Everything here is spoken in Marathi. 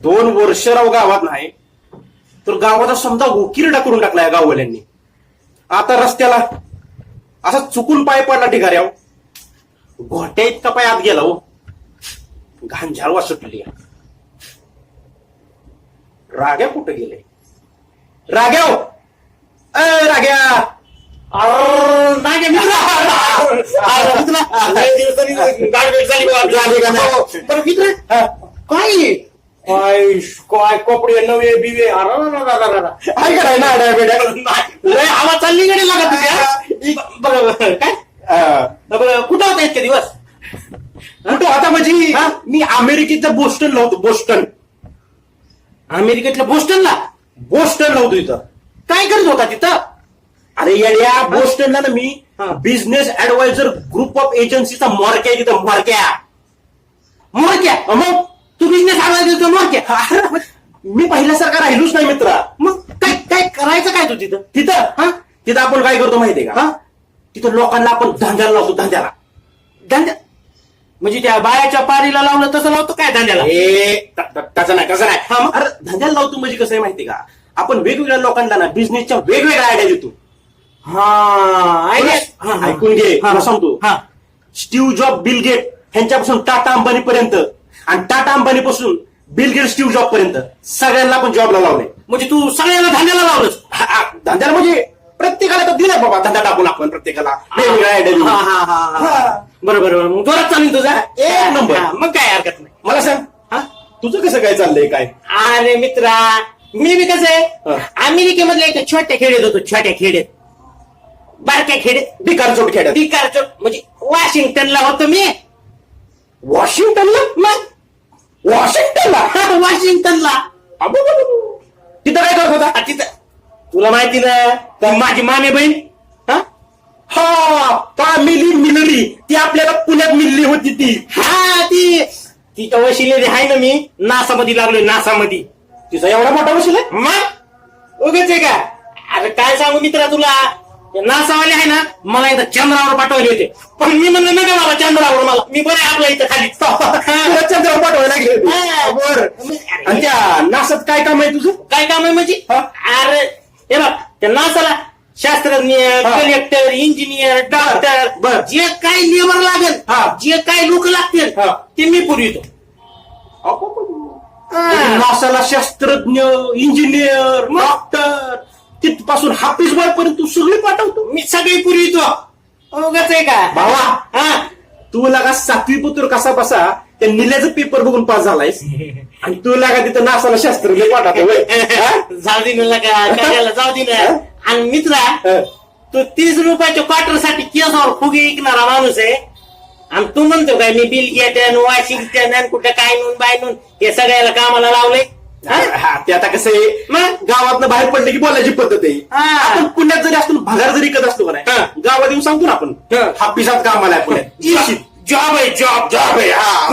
2 वर्ष राव गावात नाही तर गावाचा समजा उकिरडा करून टाकलाय गाववाल्यांनी. आता रस्त्याला असा चुकून पाय पडला ठिकाऱ्याव, घोट्या इतका पाय आत गेला हो, घाण झाळवा सुटली. राग्या कुठे गेले? राग्या राग्या काय काय कपडे नवे बिवे कराय ना आवाज चालली गाडी लागत तुझ्या. बरोबर काय बरं कुठं होता इतके दिवस? कुठं होता म्हणजे मी अमेरिकेतल्या बोस्टनला होतो. बोस्टन, अमेरिकेतल्या बोस्टनला होतो. इथं काय करत होता तिथं? अरे या बोस्टनला ना मी बिझनेस ऍडवायझर ग्रुप ऑफ एजन्सीचा मोरक्या तिथं. मोरक्या मग तू बिझनेस ऍडवायझर मोरक्या? मी पहिल्यासारखा राहिलोच नाही मित्रा. मग काय काय करायचं काय तू तिथं? तिथं आपण काय करतो माहितीये का? तिथं लोकांना आपण धंद्याला लावतो. धंद्या म्हणजे त्या बायाच्या पारीला लावलं तसं लावतो काय धंद्याला? तसं नाही. अरे धंद्याला लावतो म्हणजे कसं आहे माहितीये का? आपण वेगवेगळ्या लोकांना ना बिझनेसच्या वेगवेगळ्या आयडिया देतो. ऐकून घे, सांगतो. स्टीव्ह जॉब, बिल गेट ह्यांच्यापासून टाटा अंबानी पर्यंत आणि टाटा अंबानी पासून बिल गेट स्टीव्ह जॉब पर्यंत सगळ्यांना आपण जॉबला लावले. म्हणजे तू सगळ्यांना धंद्याला लावलंस? धंद्याला म्हणजे प्रत्येकाला तर दिलाय बाबा धंदा टाकून आपण प्रत्येकाला वेगवेगळ्या आयडिया. बरोबर. मग जोरात चालेल तुझा एक नंबर. मग काय हरकत नाही. मला सांग तुझं कसं काय चाललंय? काय अरे मित्रा, मी बी कसं आहे अमेरिकेमधल्या एका छोट्या खेड्यात होतो. छोट्या खेड्यात, बारक्या खेड्यात, बिकारचोट म्हणजे वॉशिंग्टनला होतो मी. वॉशिंग्टनला? मग वॉशिंग्टनला तिथं काय करत होता? तिथं तुला माहिती ना माझी मामे बहीण मिलली ती आपल्याला पुण्यात मिळली होती ती. तिच्या वशिलेली आहे ना मी नासामध्ये लागलोय. नासामध्ये तिचा एवढा मोठा वशील आहे? मग उगाच आहे का? अरे काय सांगू मित्रा तुला, नासावाले आहे ना मला एकदा चंद्रावर पाठवले होते, पण मी म्हणलं नका मला चंद्रावर, मला मी बरं आपल्या इथं खाली चंद्रावर पाठवायला लागले. बरं. आणि त्या नासात काय काम आहे तुझं? काय काम आहे म्हणजे? अरे हे बघ, त्या नासाला शास्त्रज्ञ, कलेक्टर, इंजिनियर, डॉक्टर, जे काय लेबर लागेल, जे काय लोक लागतील ते मी पुरवितो. नासाला शास्त्रज्ञ, इंजिनियर, डॉक्टर तिथपासून हाफिज बॉय पर्यंत तू सगळी पाठवतो? मी सगळी पुरवितो. उगाच आहे का भावा? तू लागा 7वी पुत्र कसा बसा त्या निल्याचं पेपर बघून पास झालायस आणि तू लागा तिथं नासाला शास्त्रज्ञ पाठवतो. जाऊ दे ना का जाऊ दे ना. आणि मित्रा तू 30 रुपयाच्या क्वार्टरसाठी केसावर फुगे विकणारा माणूस आहे आणि तू म्हणतो काय मी बिल गेट, वॉशिंग्टन, कुठं काय नून बाय नून हे सगळ्याला कामाला लावलंय? ते आता कसं आहे, मग गावातनं बाहेर पडलं की बोलायची पद्धत आहे. आपण पुण्यात जरी असतो, भगार जरी करत असतो का नाही, गावात येऊन सांगतो ना आपण हापिसात कामाला पुण्यात जॉब आहे. जॉब आहे.